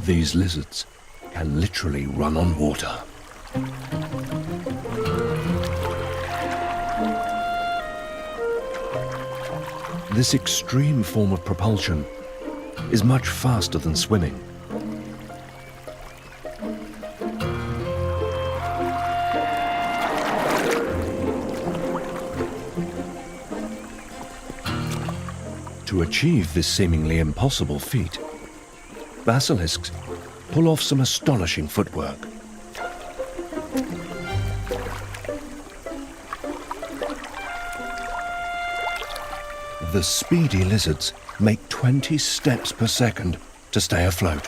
These lizards can literally run on water. This extreme form of propulsion is much faster than swimming. To achieve this seemingly impossible feat, basilisks pull off some astonishing footwork. The speedy lizards make 20 steps per second to stay afloat.